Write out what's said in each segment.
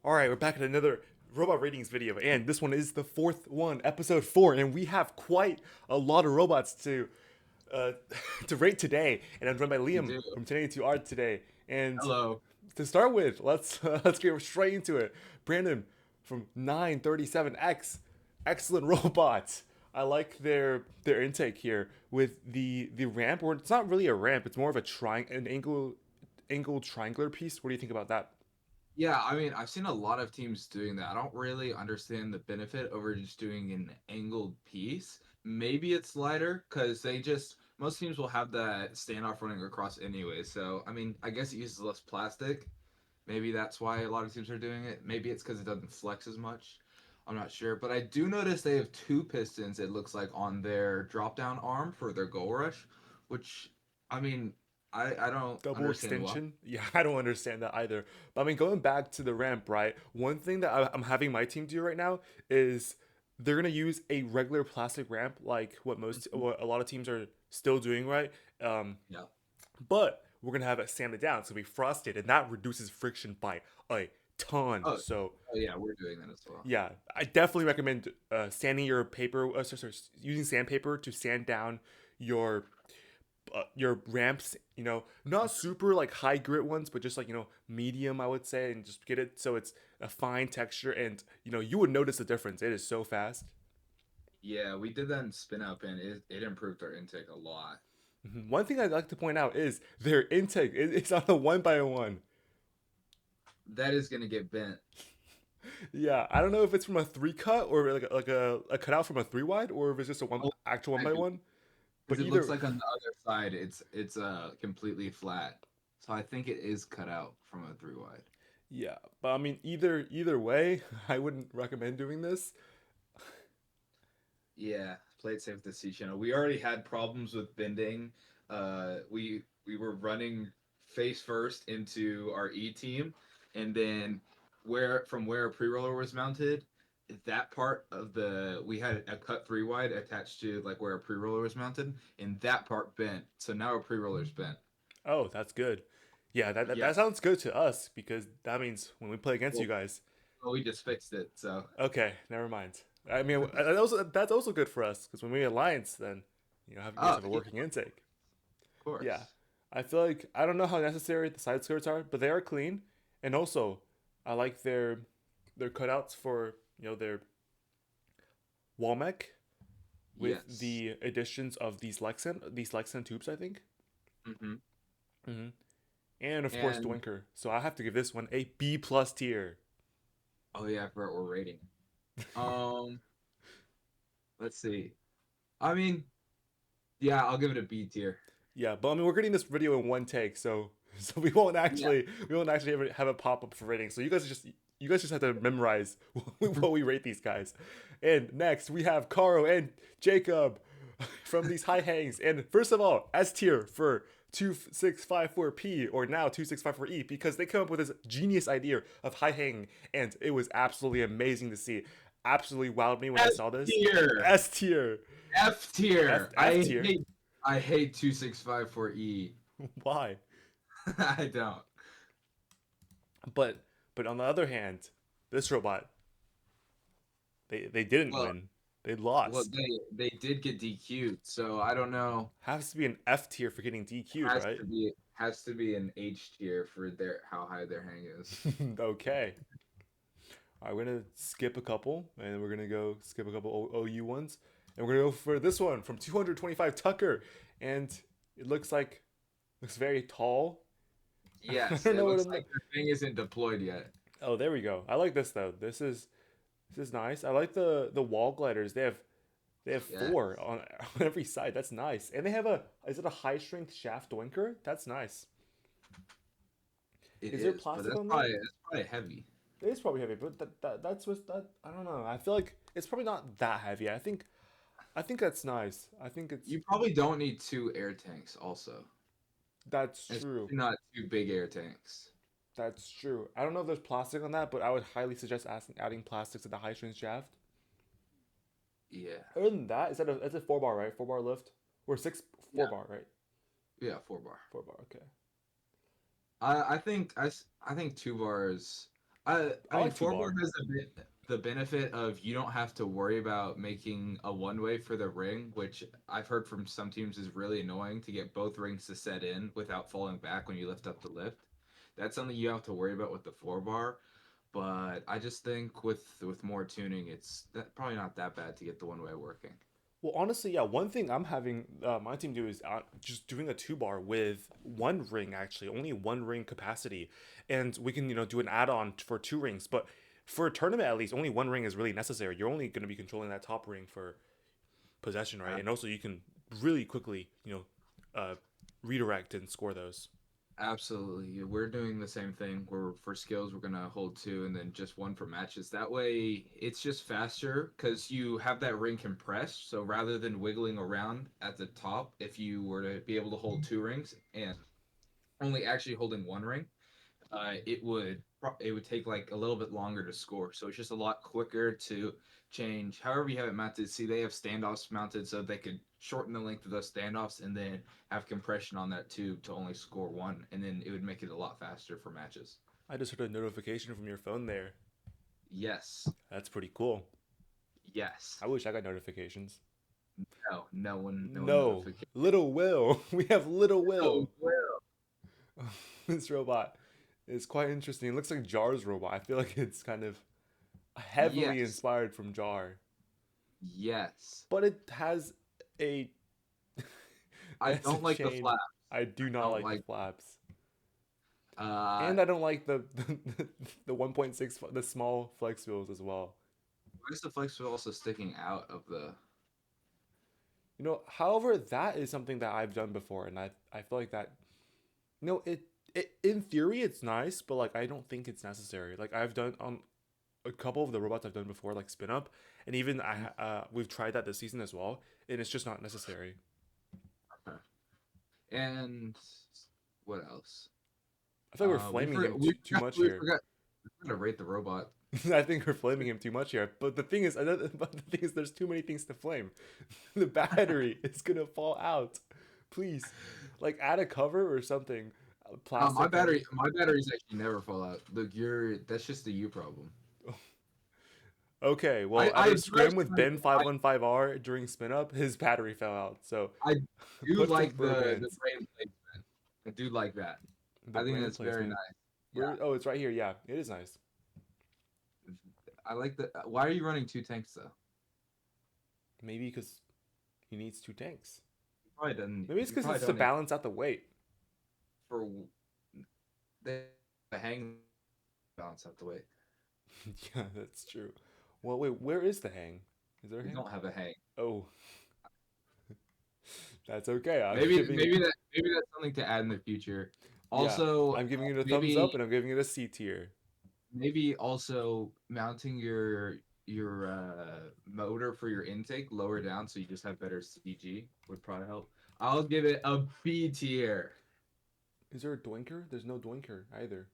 All right, we're back at another robot ratings video, and this one is the fourth one, episode 4, and we have quite a lot of robots uh, to rate today. And I'm joined by We Liam do. from 1082 Art today. And Hello. to start with, let's get straight into it. Brandon from 937X, excellent robots. I like their intake here with the ramp, or it's not really a ramp; it's more of a an angled triangular piece. What do you think about that? Yeah, I mean, I've seen a lot of teams doing that. I don't really understand the benefit over just doing an angled piece. Maybe it's lighter because most teams will have that standoff running across anyway. So, I mean, I guess it uses less plastic. Maybe that's why a lot of teams are doing it. Maybe it's because it doesn't flex as much. I'm not sure. But I do notice they have two pistons, it looks like, on their drop down arm for their goal rush, which, I mean, I don't Double understand why. extension? Yeah, I don't understand that either. But I mean, going back to the ramp, right? One thing that I'm having my team do right now is they're gonna use a regular plastic ramp, like what a lot of teams are still doing, right? Um, Yeah. but we're gonna have it sanded down, so we frosted, and that reduces friction by a ton. Oh, So oh yeah, we're doing that as well. yeah, I definitely recommend sanding your paper, using sandpaper to sand down your your ramps, not super like high grit ones, but just like, medium, I would say, and just get it so it's a fine texture. And, you would notice the difference. It is so fast. Yeah, we did that in spin up and it improved our intake a lot. One thing I'd like to point out is their intake. It's not a one by one. That is gonna get bent. Yeah, I don't know if it's from a three cut or like a cutout from a three wide, or if it's just a one Oh, actual one by one. But because it looks either, like on the other side it's completely flat. So I think it is cut out from a three wide. yeah. But I mean, either way, I wouldn't recommend doing this. Yeah, play it safe this season. We already had problems with bending. We were running face first into our E team, and then where a pre-roller was mounted, that part of the we had a cut three wide attached to like where a pre-roller was mounted, and that part bent. So now our pre-roller's bent. Oh, that's good. Yeah, that Yeah, sounds good to us because that means when we play against you well, guys. well we just fixed it. So Okay, never mind. I mean, that's also good for us because when we alliance, then you guys oh have a yeah, working intake. of Yeah, course. I feel like I don't know how necessary the side skirts are, but they are clean, and also I like their cutouts for their wall mech with Yes. the additions of these Lexan tubes, I think. Hmm. Hmm. And of course And Dwinker. So I have to give this one a B plus tier. oh yeah, I forgot we're rating. Um, let's see. I mean, yeah, I'll give it a B tier. Yeah, but I mean we're getting this video in one take, so so Yeah. we won't actually ever have a pop up for rating. So you guys just have to memorize what we rate these guys. And next we have Caro and Jacob from these high hangs. And first of all, S tier for 2654P or now 2654E because they come up with this genius idea of high hang, and it was absolutely amazing to see. Absolutely wowed me when I F saw this. tier. S tier. F F tier. F tier. I hate 2654E. Why? I don't. But but on the other hand, this robot, they didn't Well, win. They well, lost. they did get DQ'd, so I don't know. Has to be an F tier for getting DQ'd, right? Has to be an H tier for their how high their hang is. Okay. All right, we're gonna skip a couple, and we're gonna go skip a couple OU ones, and we're gonna go for this one from 225 Tucker, and it looks very tall. I Yes, don't it know what looks I'm. like the thing isn't deployed yet. Oh, there we go. I like this though. This is nice. I like the wall gliders. They have Yeah, four on every side. That's nice. And they have a is it a high strength shaft winker? That's nice. it Is there is, but plastic on that? that's probably heavy. It is probably heavy, but that's what that I don't know. I feel like it's probably not that heavy. I think that's nice. I think it's You probably don't need two air tanks, also. that's true. Especially not two big air tanks. That's true. I don't know if there's plastic on that, but I would highly suggest adding plastics to the high strength shaft. Yeah, Other than that, is a 4 bar, right? 4 bar lift or six four yeah, bar, right? yeah. 4 bar. 4 bar. Okay. I think two bars. I I mean, like two four bar bar. has the benefit of you don't have to worry about making a one way for the ring, which I've heard from some teams is really annoying to get both rings to set in without falling back when you lift up the lift. That's something you have to worry about with the four bar. But I just think with more tuning, it's probably not that bad to get the one way working. Well, honestly, yeah. One thing I'm having my team do is just doing a two bar with one ring, actually, only one ring capacity, and we can do an add on for two rings. But for a tournament, at least, only one ring is really necessary. You're only going to be controlling that top ring for possession, right? And also, you can really quickly uh, redirect and score those. Absolutely. We're doing the same thing. We're for skills, we're gonna hold two and then just one for matches. That way it's just faster because you have that ring compressed. So rather than wiggling around at the top, if you were to be able to hold two rings and only actually holding one ring, it would take like a little bit longer to score. So it's just a lot quicker to change. However you have it mounted. See, they have standoffs mounted so they could shorten the length of those standoffs and then have compression on that tube to only score one, and then it would make it a lot faster for matches. I just heard a notification from your phone there. Yes, That's pretty cool. yes. I wish I got notifications. No, no one No, notification. Little Will. We have Little Oh Will. well. This robot is quite interesting. It looks like Jar's robot. I feel like it's kind of heavily Yes, inspired from Jar, yes. but it has a I it's a don't like the chain. flap. I do I not don't like the like. flaps, Uh, and I don't like the 1.6 the small flex wheels as well. why is the flex wheel also sticking out of the? However, that is something that I've done before, and I feel like that it in theory it's nice, but like I don't think it's necessary. Like I've done on a couple of the robots I've done before, like spin up, and even we've tried that this season as well, and it's just not necessary. Okay. And what else? I feel like we're flaming him too much We here. forgot to rate the robot. I think we're flaming him too much here. But the thing is, but the thing is, there's too many things to flame. The battery is gonna fall out. Please, like add a cover or something, a My plastic cover. my batteries actually never fall out. Look, that's just a you problem. Okay, well, at I a adjust scrim with Ben 515R during spin up, his battery fell out. So I do put some like burr the bands. brain placement. I do like that. The I think brand that's very placement. nice. Where? Oh, it's right here. Yeah, it is nice. Yeah, I like the. Why are you running two tanks though? Maybe because he needs two tanks. You probably doesn't. Maybe it's You because probably it's to don't need balance out the weight. for the hang balance out the way. Yeah, that's true. Well, wait, where is the hang? Is there a We hang? don't have a hang. Oh, that's okay. I'm Maybe giving it. maybe that's something to add in the future. Yeah, Also, I'm giving it a thumbs maybe up, and I'm giving it a C tier. maybe also mounting your motor for your intake lower down so you just have better CG would probably help. I'll give it a B tier. Is there a doinker? There's no doinker either.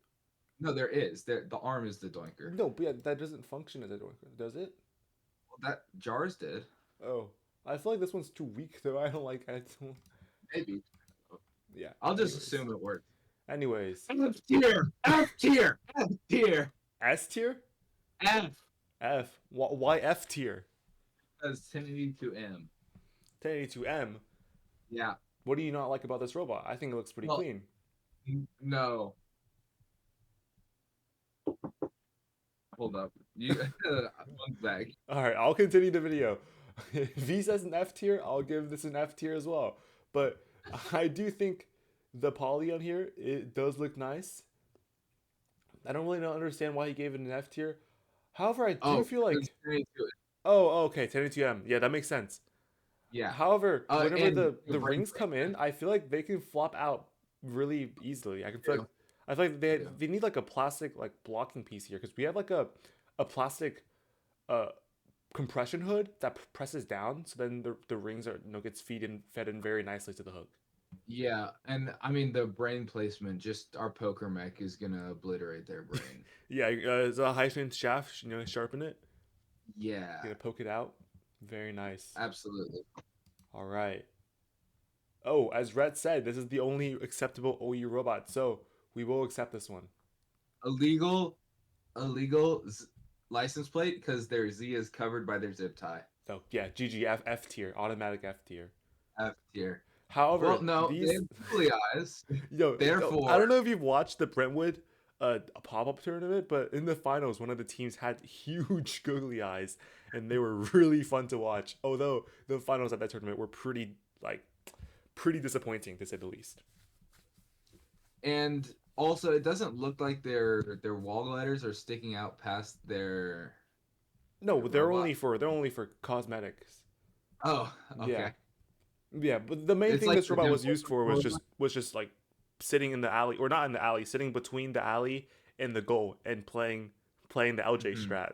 No, there is. The arm is the doinker. No, but yeah, that doesn't function as a doinker, does it? Well, that Jars did. Oh, I feel like this one's too weak though. I don't like it. Maybe. Yeah. I'll just Anyways. assume it worked. Anyways. F tier. F tier. F tier. S tier? F. F. Why F tier? That's 1082M. 1082M. Yeah. What do you not like about this robot? I think it looks pretty Well, clean. no. Hold up. You one sec. All right, I'll continue the video. If he says an F tier, I'll give this an F tier as well. But I do think the poly on here, it does look nice. I don't really understand why he gave it an F tier. However, I do Oh, feel it's like, 1082. oh, okay, 1082M. Yeah, that makes sense. Yeah. However, whenever And the the brain rings come in, placement I feel like they can flop out really easily. too. I feel like Too. they need like a plastic like blocking piece here because we have like a plastic uh compression hood that presses down, so then the rings are gets fed in very nicely to the hook. Yeah, and I mean the brain placement, just our poker mech is gonna obliterate their brain. Yeah, it's a high strength shaft. Sharpen it. Yeah, Gonna poke it out. Very nice. absolutely. All right. Oh, as Rhett said, this is the only acceptable OU robot, so we will accept this one. Illegal, illegal license plate because their Z is covered by their zip tie. So yeah, GG F tier, automatic F tier. F tier. However, Well, no, they these have googly eyes. I Therefore, don't know if you've watched the Brentwood a pop-up tournament, but in the finals, one of the teams had huge googly eyes, and they were really fun to watch. Although the finals at that tournament were pretty disappointing to say the least. and also it doesn't look like their wall gliders are sticking out past their No, robot. they're only for cosmetics. Oh, Yeah, okay. yeah, but the main It's thing like this they're robot doing was used for overboard. was just like sitting in the alley, or not in the alley, sitting between the alley and the goal and playing the LJ Mhm. strat.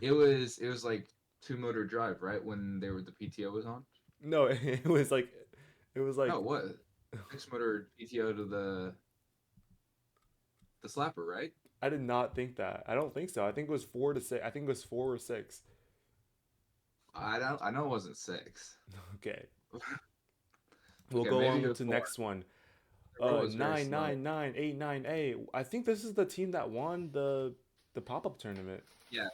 It was like two motor drive, right? When they were the PTO was on. No, it was No, like what? Six motor PTO to the slapper, right? I did not think that. I don't think so. I think it was 4 to 6. I think it was 4 or 6. I know it wasn't six. Okay, we'll Okay, go maybe it on was to four. next one. The robot was very Nine slow. nine nine eight nine A. I think this is the team that won the pop up tournament. Yeah,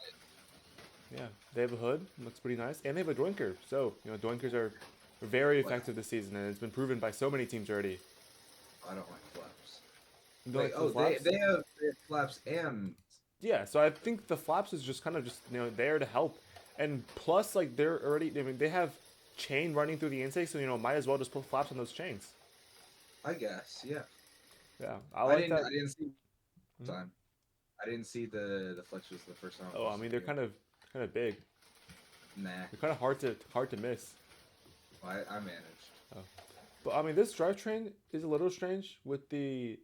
Yeah, they have a hood. Looks pretty nice, and they have a doinker. So doinkers are very what? effective this season, and it's been proven by so many teams already. I don't like flaps. You don't Wait, like the oh, they flaps? they have, they have flaps and Yeah, so I think the flaps is just kind of just there to help, and plus like they're already. I mean, they have chain running through the intake, so might as well just put flaps on those chains. I guess, yeah. Yeah, I I like didn't that. I didn't see Mhm. time. I didn't see the flexors the first time I Oh, I watched mean the they're video. kind of big. Nah, They're kind of hard to miss. I managed. Oh. But I mean this drivetrain is a little strange with the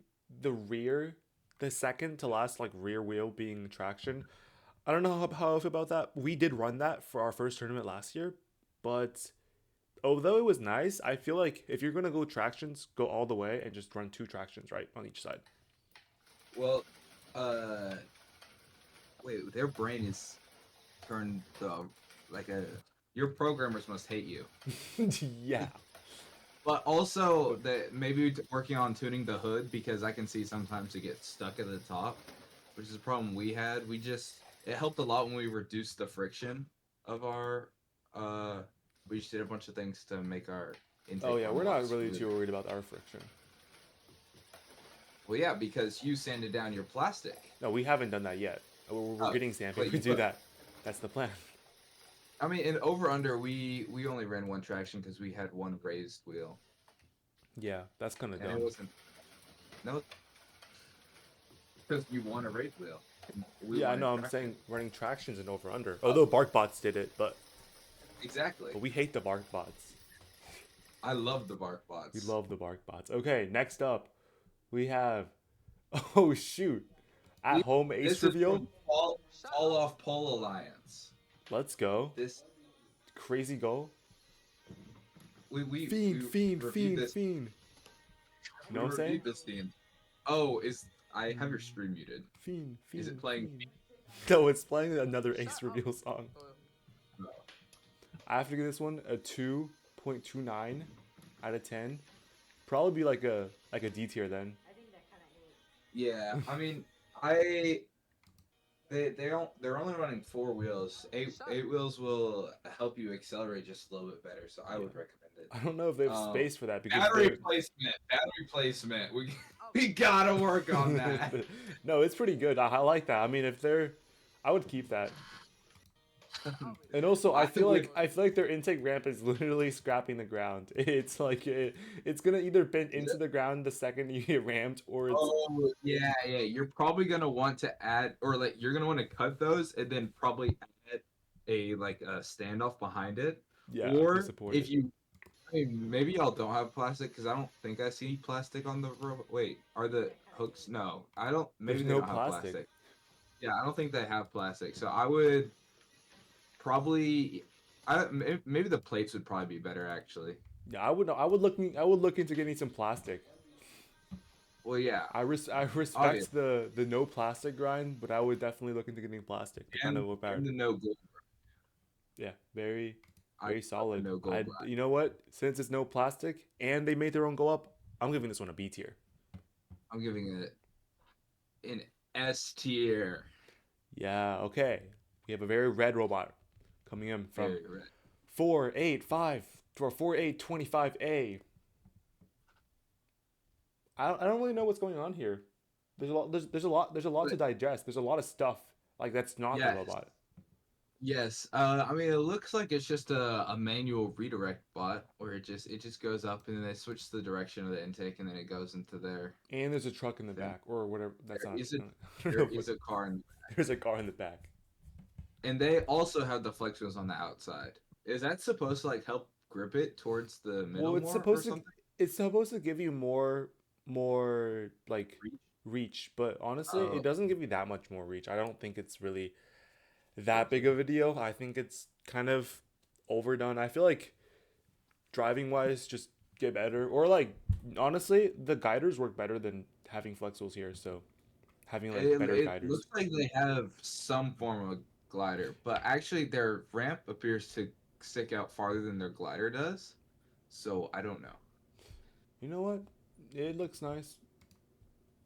rear, the second to last like rear wheel being traction. I don't know how I feel about that. We did run that for our first tournament last year, but although it was nice, I feel like if you're gonna go tractions, go all the way and just run two tractions right on each side. Well, uh, wait, their brain is turned like a. Your programmers must hate you. Yeah. But also that maybe working on tuning the hood because I can see sometimes it gets stuck at the top, which is a problem we had. It helped a lot when we reduced the friction of our uh we just did a bunch of things to make our Oh intake yeah, run a we're lot not really smoother. too worried about our friction. Well, yeah, because you sanded down your plastic. No, we haven't done that yet. We're Oh, getting but sandpaper to you do put that. That's the plan. I mean, in over under we only ran one traction because we had one raised wheel, Yeah, that's kind of and it dumb. wasn't no because you want a raised wheel. And we Yeah, I wanted know. I'm traction. saying running tractions and over under. Oh, Although BarkBots did it, exactly. but we hate the BarkBots. I love the bark We bots. love the BarkBots. Okay, next up we have. Oh shoot! At We home ace this is reveal. from Fall Off Pole Alliance. Let's go. This Crazy goal. we Fiend, fiend, reviewed fiend, this. fiend. You know We what I'm saying? reviewed this theme. Oh, is I have your stream muted? Fiend, Is it fiend, playing? fiend. No, it's playing another ace reveal song. No. I have to give this one a 2.29 out of 10. Probably be like a D tier then. Yeah, I mean, I they're only running four wheels. Eight wheels will help you accelerate just a little bit better, so I Yeah. would recommend it. I don't know if they have space for that because Battery they're placement, battery placement. We gotta work on that. no, it's pretty good. I like that. I mean, if they're, I would keep that. And also, I would. I feel like their intake ramp is literally scrapping the ground. It's like it's gonna either bend into the ground the second you get rammed, or it's Oh yeah, yeah. You're probably gonna want to add, or like you're gonna want to cut those, and then probably add a like a standoff behind it. yeah to Or support if it. you, I mean, maybe y'all don't have plastic because I don't think I see plastic on the robot. Wait, are the hooks? No, I don't. There's Maybe they no don't have plastic. plastic. Yeah, I don't think they have plastic. So I would probably, maybe the plates would probably be better actually. Yeah, I would look into getting some plastic. Well, yeah, I obvious, respect the no plastic grind, but I would definitely look into getting plastic to kind of work out. and the no gold. Yeah, very I very love the solid. no gold I grind. you know what? Since it's no plastic and they made their own go up, I'm giving this one a B tier. I'm giving it an S tier. Yeah, okay. We have a very red robot coming in from Very red. 485 or 4825A. I don't really know what's going on here. There's a lot But to digest. There's a lot of stuff like that's not the yes, robot. yes. I mean, it looks like it's just a manual redirect bot where it just goes up and then they switch the direction of the intake and then it goes into their And there's a truck in the thing. back or whatever. That's There not. is a I don't there know what. is a car in, There's a car in the back. and they also have the flex wheels on the outside. Is that supposed to like help grip it towards the Well, middle more or something? it's supposed to give you more like Reach? reach, but honestly, it Oh, doesn't give you that much more reach. I don't think it's really that big okay. of a deal. I think it's kind of overdone. I feel like driving wise, just get better. Or like honestly, the guiders work better than having flex wheels here. So having like better It guiders. looks like they have some form of glider, but actually their ramp appears to stick out farther than their glider does. So I don't know. You know what? It looks nice.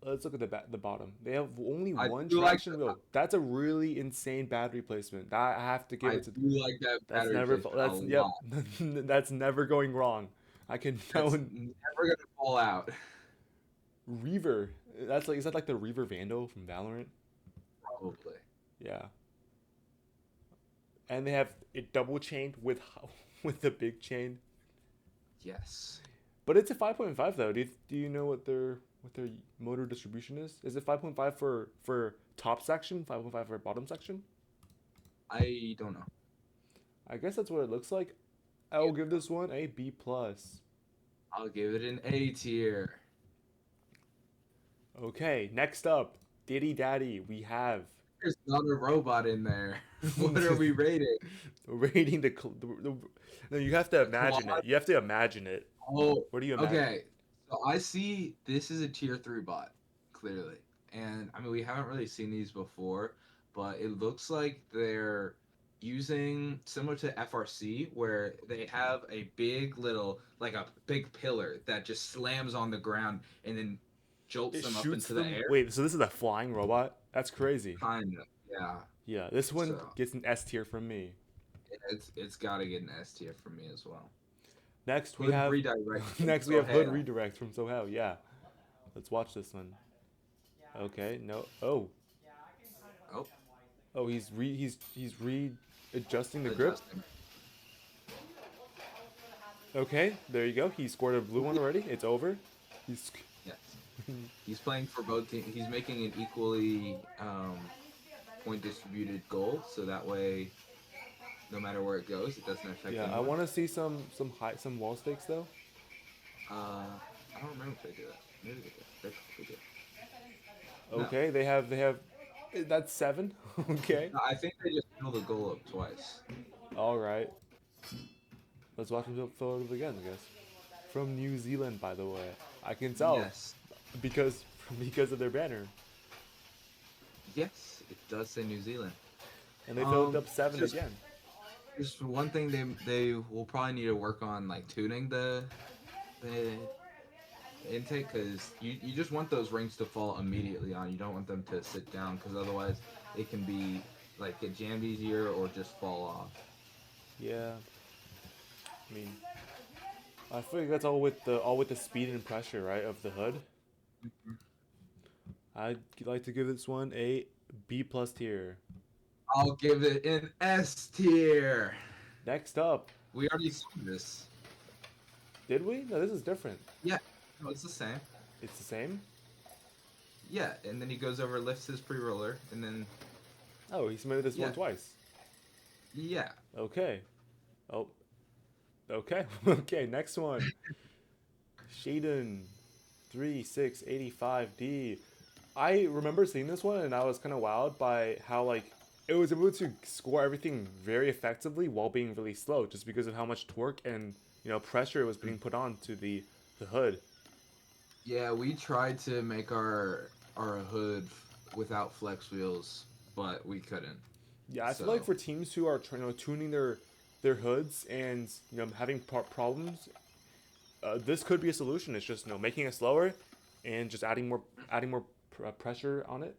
Let's look at the bottom. They have only I one do like traction wheel. That's a really insane battery placement. That I have to give I it to. do like that That's battery never. placement a That's yep. lot. That's never going wrong. I can That's now. never gonna fall out. Reaver. That's like is that like the Reaver Vandal from Valorant? Probably. Yeah. And they have it double chained with with the big chain. Yes. But it's a 5.5 though. Do you know what their motor distribution is? Is it 5.5 for top section, 5.5 for bottom section? I don't know. I guess that's what it looks like. I will give this one a B plus. I'll give it an A tier. Okay, next up, Diddy Daddy. We have There's not a robot in there. What are we rating? rating no, you have to A claw? imagine it. You have to imagine it. Oh, What do you imagine? okay. So I see this is a tier 3 bot, clearly. And I mean, we haven't really seen these before, but it looks like they're using similar to FRC, where they have a big little, like a big pillar that just slams on the ground and then jolts It them up shoots into the them. air. Wait, so this is a flying robot? That's crazy. Kind of, yeah. Yeah, this one So gets an S tier from me. it's got to get an S tier for me as well. Next we Hood have redirect from next we have Hood Sohail. Redirect from Sohel. Yeah, let's watch this one. Okay, no. Oh, He's readjusting the grip. adjusting. Okay, there you go. He scored a blue one already. It's over. He's Yes. He's playing for both teams. He's making an equally point distributed goal, so that way, no matter where it goes, it doesn't affect yeah. I anyone. want to see some wall stakes though. I don't remember if they do that. Maybe they did. They probably did. No, Okay, they have that's seven. Okay, no, I think they just fill the goal up twice. all right. Let's watch him fill it up again. I guess from New Zealand, by the way. I can tell Yes, because because of their banner, yes, it does say New Zealand. and they filled up seven Just again. just one thing they will probably need to work on, like tuning the intake, because you just want those rings to fall immediately on. You don't want them to sit down, because otherwise it can be like get jammed easier or just fall off. Yeah, I mean, I feel like that's all with the speed and pressure, right, of the hood. I'd like to give this one a B plus tier. I'll give it an S tier. Next up, We already saw this. did we? No, this is different. Yeah, no, it's the same. It's the same. Yeah, and then he goes over, lifts his pre-roller, and then Oh, he submitted this yeah, one twice. yeah. Okay. Oh, okay. Okay, next one. Shaden 3685D. I remember seeing this one and I was kind of wowed by how like it was able to score everything very effectively while being really slow just because of how much torque and pressure was being put on to the hood. Yeah, we tried to make our hood without flex wheels, but we couldn't. Yeah, I feel like So for teams who are tuning their hoods and having problems, this could be a solution. It's just making it slower and just adding more pressure on it.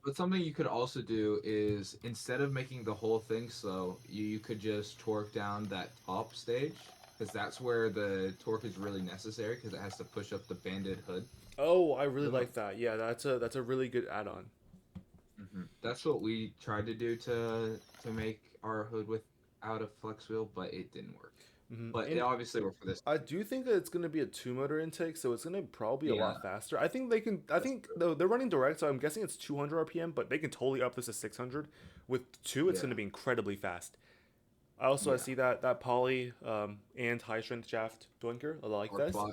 But something you could also do is instead of making the whole thing slow, you could just torque down that top stage because that's where the torque is really necessary because it has to push up the banded hood. Oh, I really The mo- like that. Yeah, that's a really good add-on. That's what we tried to do to make our hood without a flex wheel, but it didn't work. But it And obviously worked for this I time. do think that it's going to be a two motor intake, so it's going to probably be a Yeah, lot faster. I think they can. I that's think true. though they're running direct, so I'm guessing it's 200 RPM, but they can totally up this to 600. With two, it's going to Yeah, be incredibly fast. I yeah. see that poly and high strength shaft blinker. I like Torque this. box.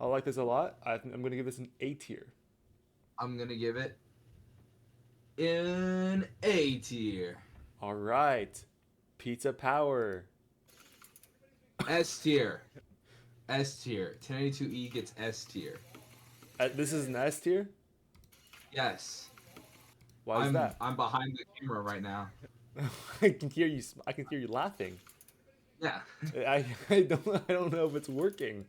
I like this a lot. I'm going to give this an A tier. I'm gonna give it an A tier. All right, pizza power. S tier. S tier. 1082E gets S tier. This is an S tier. Yes. Why is I'm that? I'm behind the camera right now. I can hear you. I can hear you laughing. Yeah. I don't know if it's working.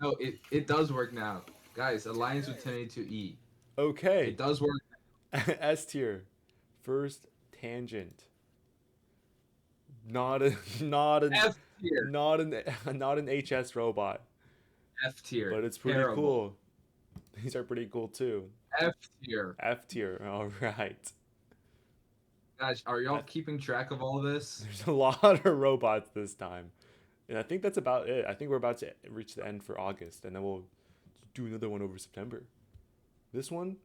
No, it does work now. Guys, Alliance with 1082E. Okay, It does work. S tier, first tangent. Not a not an F tier. not an not an HS robot, F tier. but it's pretty Terrible. cool. These are pretty cool too. F tier. F tier. All right. Guys, are y'all I, keeping track of all this? there's a lot of robots this time, and I think that's about it. I think we're about to reach the end for August, and then we'll do another one over September. This one,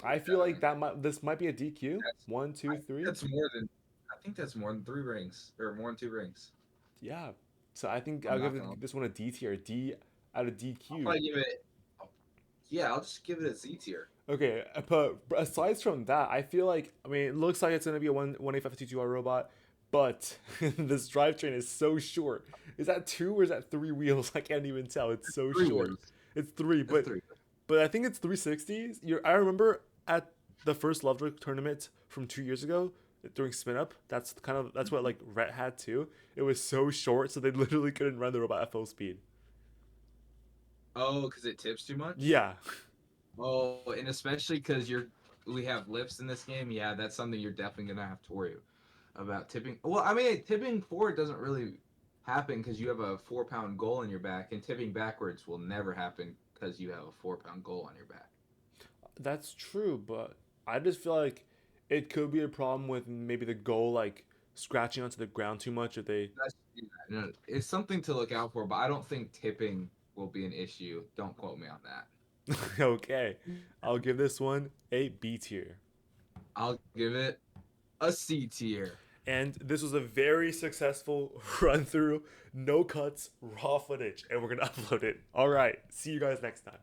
I feel Yeah. like this might be a DQ. That's One, I two, think three. that's more than I think that's more than 3 rings. Or more than 2 rings. Yeah. So I think I'm I'll not gonna give this one a D tier. D out of I'll DQ. probably give it yeah, I'll just give it a Z tier. Okay, but aside from that, I feel like it looks like it's gonna be a 1A52R robot, but this drivetrain is so short. Is that two or is that three wheels? I can't even tell. It's so Three short. wheels. It's three, It's but 3. but I think it's 360s. I remember at the first Lovejoy tournament from 2 years ago during spin up. That's what like Rhett had too. It was so short, so they literally couldn't run the robot at full speed. Oh, because it tips too much? Yeah, Oh, and especially because we have lifts in this game. Yeah, that's something you're definitely gonna have to worry about tipping. Well, I mean, tipping forward doesn't really happen because you have a 4 pound goal in your back, and tipping backwards will never happen because you have a 4 pound goal on your back. that's true, but I just feel like it could be a problem with maybe the goal like scratching onto the ground too much if they. That's, yeah, no, it's something to look out for, but I don't think tipping will be an issue. Don't quote me on that. Okay, I'll give this one a B tier. I'll give it a C tier. And this was a very successful run through, no cuts, raw footage, and we're gonna upload it. All right, see you guys next time.